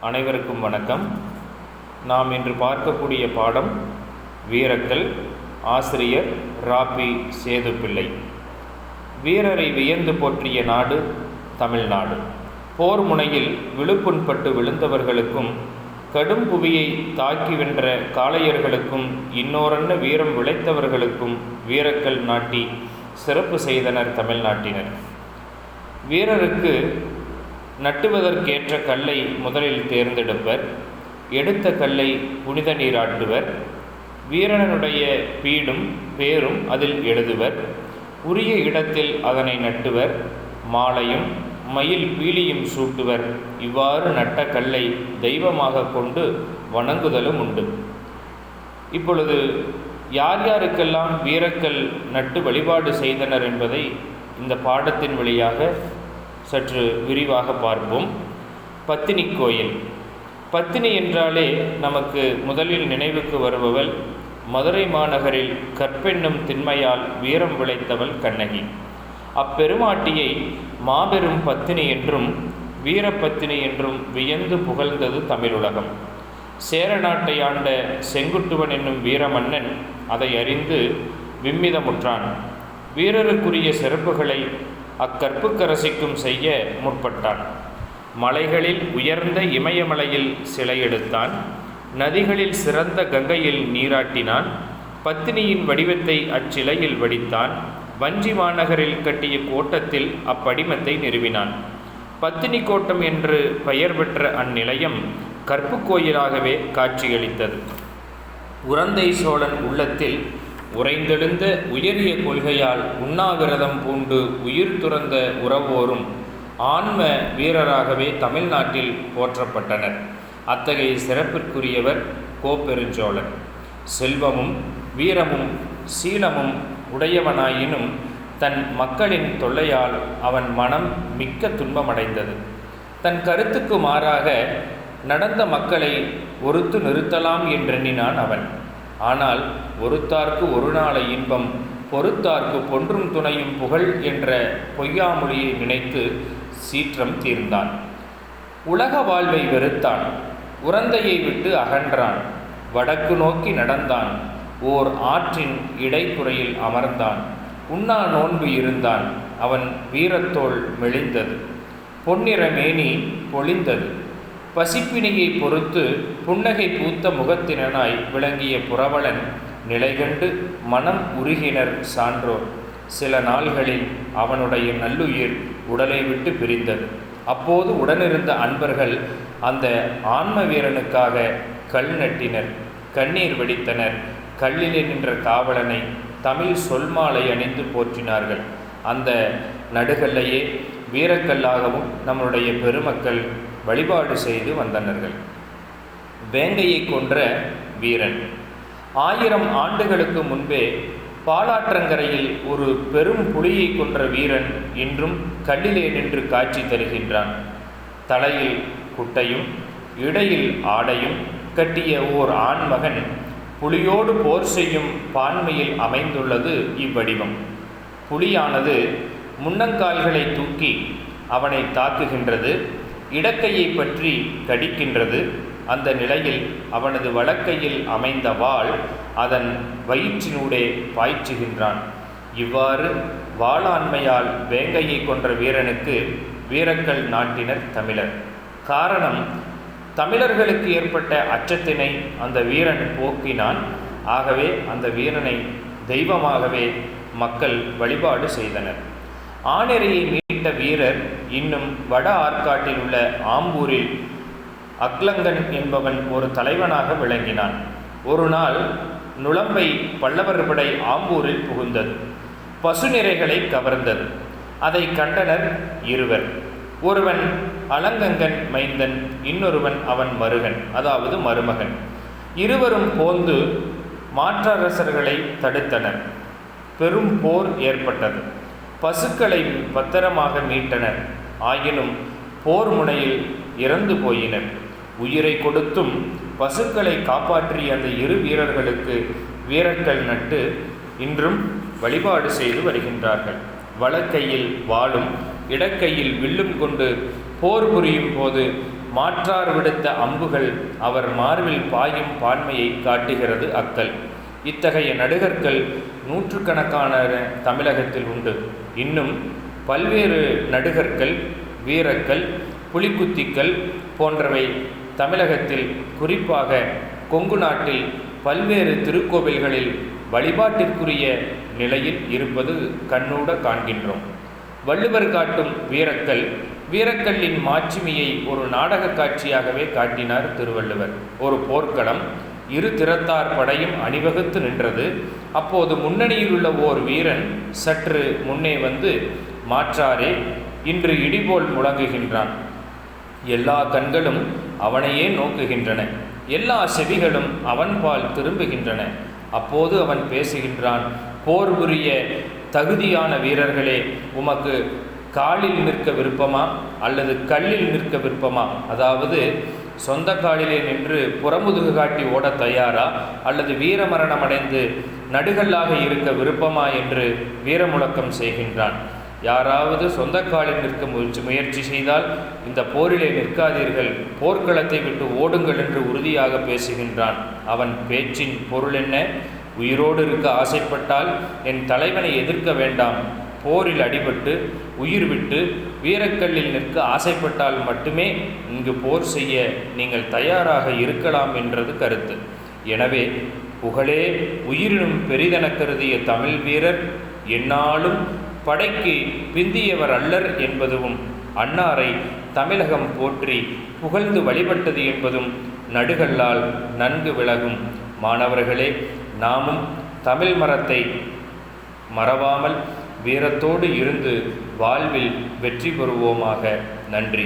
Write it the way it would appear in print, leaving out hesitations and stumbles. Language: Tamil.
அனைவருக்கும் வணக்கம். நாம் இன்று பார்க்கக்கூடிய பாடம் வீரக்கல். ஆசிரியர் ராபி சேதுப்பிள்ளை. வீரரை வியந்து போற்றிய நாடு தமிழ்நாடு. போர் முனையில் விழுப்புண்பட்டு விழுந்தவர்களுக்கும் கடும் புவியை தாக்கி வென்ற காளையர்களுக்கும் இன்னோரன்ன வீரம் விளைத்தவர்களுக்கும் வீரக்கல் நாட்டி சிறப்பு செய்தனர் தமிழ்நாட்டினர். வீரருக்கு நட்டுவதற்கேற்ற கல்லை முதலில் தேர்ந்தெடுப்பர். எடுத்த கல்லை புனித நீராட்டுவர். வீரனுடைய பீடும் பேரும் அதில் எழுதுவர். உரிய இடத்தில் அதனை நட்டுவர். மாலையும் மயில் பீலியும் சூட்டுவர். இவ்வாறு நட்ட கல்லை தெய்வமாக கொண்டு வணங்குதலும் உண்டு. இப்பொழுது யார் யாருக்கெல்லாம் வீரக்கல் நட்டு வழிபாடு செய்தனர் என்பதை இந்த பாடத்தின் வழியாக சற்று விரிவாக பார்ப்போம். பத்தினி கோயில். பத்தினி என்றாலே நமக்கு முதலில் நினைவுக்கு வருபவள் மதுரை மாநகரில் கற்பென்னும் திண்மையால் வீரம் விளைத்தவள் கண்ணகி. அப்பெருமாட்டியை மாபெரும் பத்தினி என்றும் வீரப்பத்தினி என்றும் வியந்து புகழ்ந்தது தமிழுலகம். சேர நாட்டை ஆண்ட செங்குட்டுவன் என்னும் வீரமன்னன் அதை அறிந்து விம்மிதமுற்றான். வீரருக்குரிய சிறப்புகளை அக்கற்புக்கரசிக்கும் செய்ய முற்பட்டான். மலைகளில் உயர்ந்த இமயமலையில் சிலை எடுத்தான். நதிகளில் சிறந்த கங்கையில் நீராட்டினான். பத்தினியின் வடிவத்தை அச்சிலையில் வடித்தான். வஞ்சி மாநகரில் கட்டிய கோட்டத்தில் அப்படிமத்தை நிறுவினான். பத்தினி கோட்டம் என்று பெயர் பெற்ற அந்நிலையம் கற்பு கோயிலாகவே காட்சியளித்தது. உரந்தை சோழன் உள்ளத்தில் உறைந்தெழுந்த உயரிய கொள்கையால் உண்ணாவிரதம் பூண்டு உயிர் துறந்த உறவோரும் ஆன்ம வீரராகவே தமிழ்நாட்டில் போற்றப்பட்டனர். அத்தகைய சிறப்பிற்குரியவர் கோப்பெருஞ்சோழன். செல்வமும் வீரமும் சீலமும் உடையவனாயினும் தன் மக்களின் தொல்லையால் அவன் மனம் மிக்க துன்பமடைந்தது. தன் கருத்துக்கு மாறாக நடந்த மக்களை ஒருத்து நிறுத்தலாம் என்றெண்ணினான் அவன். ஆனால் ஒருத்தார்க்கு ஒரு நாளை இன்பம் பொறுத்தார்க்கு பொன்றும் துணையும் புகழ் என்ற பொய்யாமொழியை நினைத்து சீற்றம் தீர்ந்தான். உலக வாழ்வை வெறுத்தான். உரந்தையை விட்டு அகன்றான். வடக்கு நோக்கி நடந்தான். ஓர் ஆற்றின் இடைப்புறையில் அமர்ந்தான். உண்ணா நோன்பு இருந்தான். அவன் வீரத்தோள் மெலிந்தது. பொன்னிற மேனி பொழிந்தது. பசிப்பிணியை பொறுத்து புன்னகை பூத்த முகத்தினனாய் விளங்கிய புரவலன் நிலைகண்டு மனம் உருகினர் சான்றோர். சில நாள்களில் அவனுடைய நல்லுயிர் உடலை விட்டு பிரிந்தது. அப்போது உடனிருந்த அன்பர்கள் அந்த ஆன்ம வீரனுக்காக கல் நட்டினர், கண்ணீர் வெடித்தனர். கல்லிலே நின்ற காவலனை தமிழ் சொல்மாலை அணிந்து போற்றினார்கள். அந்த நடுகல்லையே வீரக்கல்லாகவும் நம்முடைய பெருமக்கள் வழிபாடு செய்து வந்தனர்கள். வேங்கையை கொன்ற வீரன். 1000 ஆண்டுகளுக்கு முன்பே பாலாற்றங்கரையில் ஒரு பெரும் புலியை கொன்ற வீரன் இன்றும் கல்லிலே நின்று காட்சி தருகின்றான். தலையில் குட்டையும் இடையில் ஆடையும் கட்டிய ஓர் ஆண்மகன் புலியோடு போர் செய்யும் பான்மையில் அமைந்துள்ளது இவ்வடிவம். புலியானது முன்னங்கால்களை தூக்கி அவனை தாக்குகின்றது. இடக்கையை பற்றி கடிக்கின்றது. அந்த நிலையில் அவனது வலக்கையில் அமைந்த வாள் அதன் வயிற்றினூடே பாய்ச்சுகின்றான். இவ்வாறு வாளாண்மையால் வேங்கையை கொன்ற வீரனுக்கு வீரக்கல் நாட்டினர் தமிழர். காரணம், தமிழர்களுக்கு ஏற்பட்ட அச்சத்தினை அந்த வீரன் போக்கினான். ஆகவே அந்த வீரனை தெய்வமாகவே மக்கள் வழிபாடு செய்தனர். ஆனெறியை மீட்ட வீரர் இன்னும் வட ஆற்காட்டில் உள்ள ஆம்பூரில் அக்லங்கன் என்பவன் ஒரு தலைவனாக விளங்கினான். ஒரு நாள் நுளம்பை பல்லவர் படை ஆம்பூரில் புகுந்தது. பசுநிறைகளை கவர்ந்தது. அதை கண்டனர் இருவர். ஒருவன் அலங்கங்கன் மைந்தன், இன்னொருவன் அவன் மருகன், அதாவது மருமகன். இருவரும் போந்து மாற்றரசர்களை தடுத்தனர். பெரும் போர் ஏற்பட்டது. பசுக்களை பத்திரமாக மீட்டனர். ஆயினும் போர் முனையில் இறந்து போயினர். உயிரை கொடுத்தும் பசுக்களை காப்பாற்றிய அந்த இரு வீரர்களுக்கு வீரக்கல் நட்டு இன்றும் வழிபாடு செய்து வருகின்றார்கள். வலக்கையில் வாளும் இடக்கையில் வில்லும் கொண்டு போர் புரியும் போது மாற்றார் விடுத்த அம்புகள் அவர் மார்பில் பாயும் பான்மையை காட்டுகிறது அக்கல். இத்தகைய நடுகர்கள் நூற்றுக்கணக்கான தமிழகத்தில் உண்டு. இன்னும் பல்வேறு நடுகர்கள், வீரர்கள், புலிக்குத்திகள் போன்றவை தமிழகத்தில், குறிப்பாக கொங்கு நாட்டில் பல்வேறு திருக்கோவில்களில் வழிபாட்டிற்குரிய நிலையில் இருப்பது கண்ணூட காண்கின்றோம். வள்ளுவர் காட்டும் வீரக்கல், வீரக்கல்லின் மாட்சிமையை ஒரு நாடக காட்சியாகவே காட்டினார் திருவள்ளுவர். ஒரு போர்க்களம், இரு திறத்தார் படையும் அணிவகுத்து நின்றது. அப்போது முன்னணியில் உள்ள ஓர் வீரன் சற்று முன்னே வந்து, மாற்றாரே, இன்று இடிபோல் முழங்குகின்றான். எல்லா கண்களும் அவனையே நோக்குகின்றன, எல்லா செவிகளும் அவன்பால் திரும்புகின்றன. அப்போது அவன் பேசுகின்றான். போர் புரிய தகுதியான வீரர்களே, உமக்கு காலில் நிற்க விருப்பமா அல்லது கல்லில் நிற்க விருப்பமா? அதாவது சொந்த காலிலே நின்று புறமுதுகு காட்டி ஓட தயாரா அல்லது வீரமரணம் அடைந்து நடுகல்லாக இருக்க விருப்பமா என்று வீரமுழக்கம் செய்கின்றான். யாராவது சொந்த காலில் நிற்க முயற்சி செய்தால் இந்த போரிலே நிற்காதீர்கள், போர்க்களத்தை விட்டு ஓடுங்கள் என்று உறுதியாக பேசுகின்றான். அவன் பேச்சின் பொருள் என்ன? உயிரோடு இருக்க ஆசைப்பட்டால் என் தலைவனை எதிர்க்க வேண்டாம், போரில் அடிபட்டு உயிர் விட்டு வீரக்கல்லில் நிற்க ஆசைப்பட்டால் மட்டுமே இங்கு போர் செய்ய நீங்கள் தயாராக இருக்கலாம் என்றது கருத்து. எனவே புகழே உயிரினும் பெரிதென கருதிய தமிழ் வீரர் எந்நாளும் படைக்கு பிந்தியவர் அல்லர் என்பதும், அன்னாரை தமிழகம் போற்றி புகழ்ந்து வழிபட்டது என்பதும் நடுகல்லால் நன்கு விளகும். மாணவர்களே, நாமும் தமிழ் மரத்தை மறவாமல் வீரத்தோடு இருந்து வாழ்வில் வெற்றி பெறுவோமாக. நன்றி.